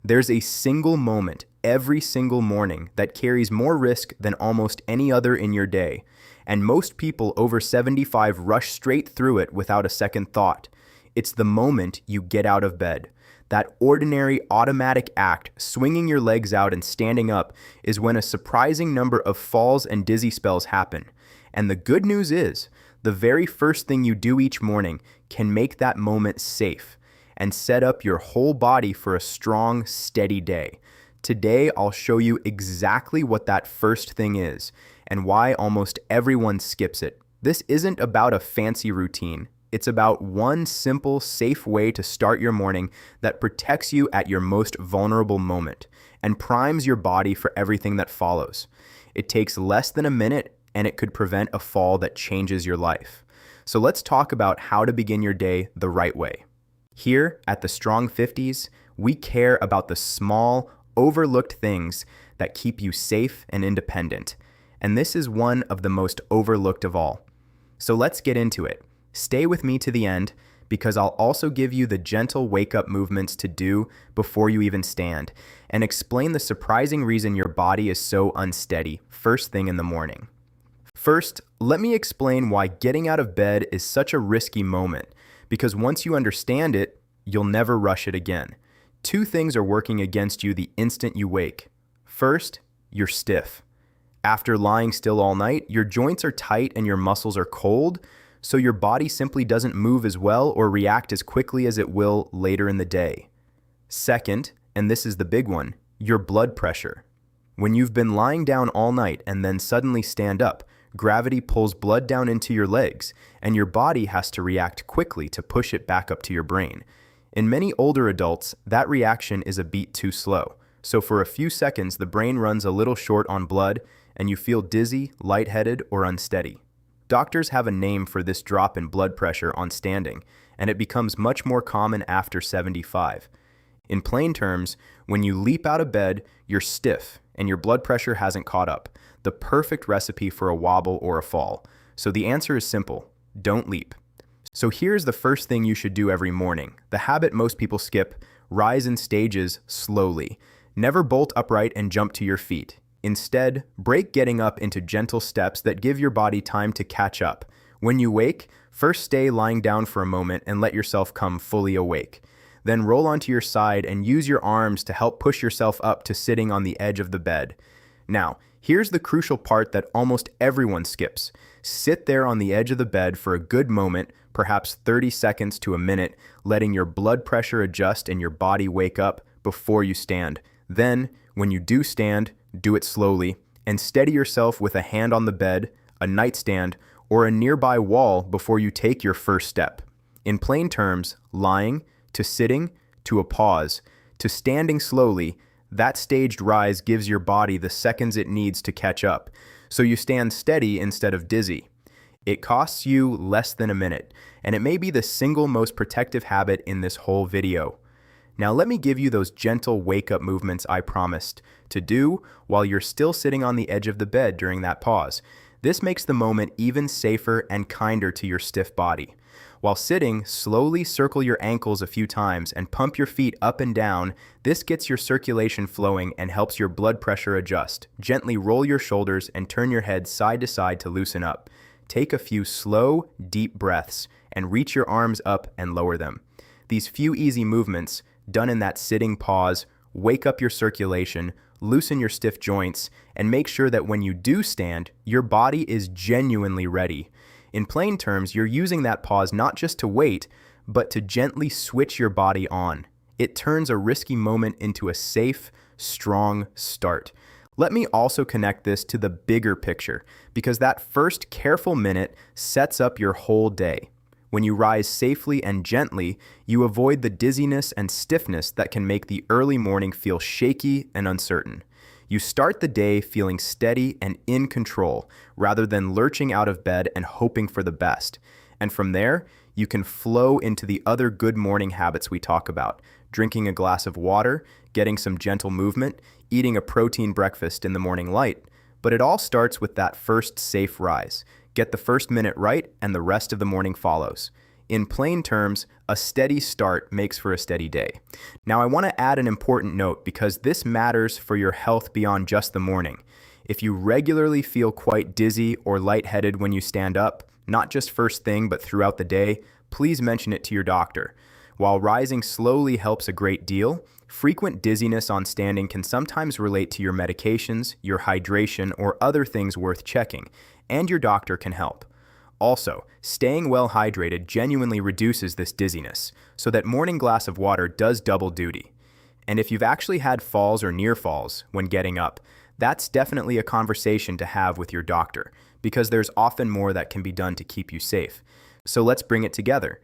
There's a single moment every single morning that carries more risk than almost any other in your day, and most people over 75 rush straight through it without a second thought. It's the moment you get out of bed. That ordinary automatic act, swinging your legs out and standing up, is when a surprising number of falls and dizzy spells happen. And the good news is, the very first thing you do each morning can make that moment safe and set up your whole body for a strong, steady day. Today, I'll show you exactly what that first thing is and why almost everyone skips it. This isn't about a fancy routine. It's about one simple, safe way to start your morning that protects you at your most vulnerable moment and primes your body for everything that follows. It takes less than a minute, and it could prevent a fall that changes your life. So let's talk about how to begin your day the right way. Here at the Strong 50s, we care about the small, overlooked things that keep you safe and independent. And this is one of the most overlooked of all. So let's get into it. Stay with me to the end, because I'll also give you the gentle wake-up movements to do before you even stand, and explain the surprising reason your body is so unsteady first thing in the morning. First, let me explain why getting out of bed is such a risky moment, because once you understand it, you'll never rush it again. Two things are working against you the instant you wake. First, you're stiff. After lying still all night, your joints are tight and your muscles are cold, so your body simply doesn't move as well or react as quickly as it will later in the day. Second, and this is the big one, your blood pressure. When you've been lying down all night and then suddenly stand up, gravity pulls blood down into your legs, and your body has to react quickly to push it back up to your brain. In many older adults, that reaction is a beat too slow, so for a few seconds the brain runs a little short on blood and you feel dizzy, lightheaded, or unsteady. Doctors have a name for this drop in blood pressure on standing, and it becomes much more common after 75. In plain terms, when you leap out of bed, you're stiff and your blood pressure hasn't caught up, the perfect recipe for a wobble or a fall. So the answer is simple: don't leap. So here's the first thing you should do every morning. The habit most people skip: rise in stages slowly. Never bolt upright and jump to your feet. Instead, break getting up into gentle steps that give your body time to catch up. When you wake, first stay lying down for a moment and let yourself come fully awake. Then roll onto your side and use your arms to help push yourself up to sitting on the edge of the bed. Now, here's the crucial part that almost everyone skips. Sit there on the edge of the bed for a good moment, perhaps 30 seconds to a minute, letting your blood pressure adjust and your body wake up before you stand. Then, when you do stand, do it slowly, and steady yourself with a hand on the bed, a nightstand, or a nearby wall before you take your first step. In plain terms, lying, to sitting, to a pause, to standing slowly, that staged rise gives your body the seconds it needs to catch up, so you stand steady instead of dizzy. It costs you less than a minute, and it may be the single most protective habit in this whole video. Now let me give you those gentle wake-up movements I promised to do while you're still sitting on the edge of the bed during that pause. This makes the moment even safer and kinder to your stiff body. While sitting, slowly circle your ankles a few times and pump your feet up and down. This gets your circulation flowing and helps your blood pressure adjust. Gently roll your shoulders and turn your head side to side to loosen up. Take a few slow, deep breaths and reach your arms up and lower them. These few easy movements, done in that sitting pause, wake up your circulation, loosen your stiff joints, and make sure that when you do stand, your body is genuinely ready. In plain terms, you're using that pause not just to wait, but to gently switch your body on. It turns a risky moment into a safe, strong start. Let me also connect this to the bigger picture, because that first careful minute sets up your whole day. When you rise safely and gently, you avoid the dizziness and stiffness that can make the early morning feel shaky and uncertain. You start the day feeling steady and in control, rather than lurching out of bed and hoping for the best. And from there, you can flow into the other good morning habits we talk about: drinking a glass of water, getting some gentle movement, eating a protein breakfast in the morning light. But it all starts with that first safe rise. Get the first minute right, and the rest of the morning follows. In plain terms, a steady start makes for a steady day. Now, I want to add an important note because this matters for your health beyond just the morning. If you regularly feel quite dizzy or lightheaded when you stand up, not just first thing but throughout the day, please mention it to your doctor. While rising slowly helps a great deal, frequent dizziness on standing can sometimes relate to your medications, your hydration, or other things worth checking, and your doctor can help. Also, staying well hydrated genuinely reduces this dizziness, so that morning glass of water does double duty. And if you've actually had falls or near falls when getting up, that's definitely a conversation to have with your doctor, because there's often more that can be done to keep you safe. So let's bring it together.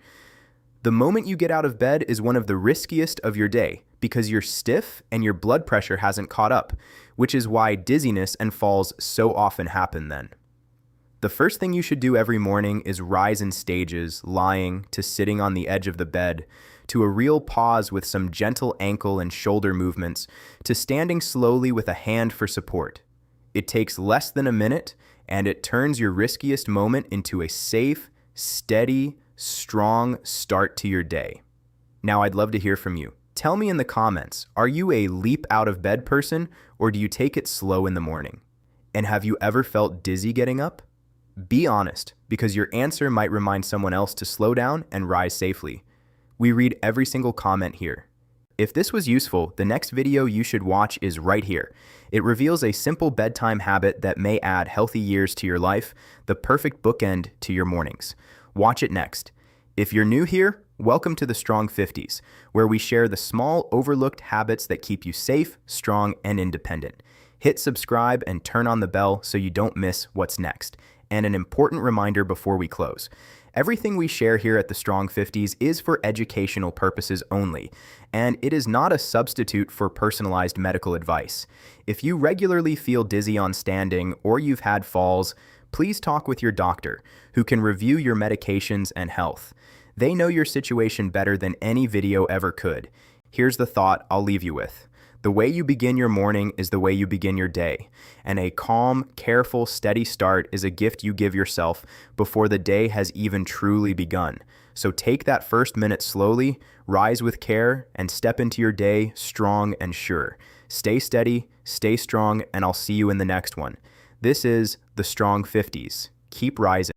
The moment you get out of bed is one of the riskiest of your day because you're stiff and your blood pressure hasn't caught up, which is why dizziness and falls so often happen then. The first thing you should do every morning is rise in stages, lying, to sitting on the edge of the bed, to a real pause with some gentle ankle and shoulder movements, to standing slowly with a hand for support. It takes less than a minute, and it turns your riskiest moment into a safe, steady, strong start to your day. Now, I'd love to hear from you. Tell me in the comments, are you a leap out of bed person, or do you take it slow in the morning? And have you ever felt dizzy getting up? Be honest, because your answer might remind someone else to slow down and rise safely. We read every single comment here. If this was useful, the next video you should watch is right here. It reveals a simple bedtime habit that may add healthy years to your life, the perfect bookend to your mornings. Watch it next. If you're new here, welcome to the Strong 50s, where we share the small, overlooked habits that keep you safe, strong, and independent. Hit subscribe and turn on the bell so you don't miss what's next. And an important reminder before we close. Everything we share here at the Strong 50s is for educational purposes only, and it is not a substitute for personalized medical advice. If you regularly feel dizzy on standing or you've had falls, please talk with your doctor, who can review your medications and health. They know your situation better than any video ever could. Here's the thought I'll leave you with. The way you begin your morning is the way you begin your day, and a calm, careful, steady start is a gift you give yourself before the day has even truly begun. So take that first minute slowly, rise with care, and step into your day strong and sure. Stay steady, stay strong, and I'll see you in the next one. This is the Strong 50s. Keep rising.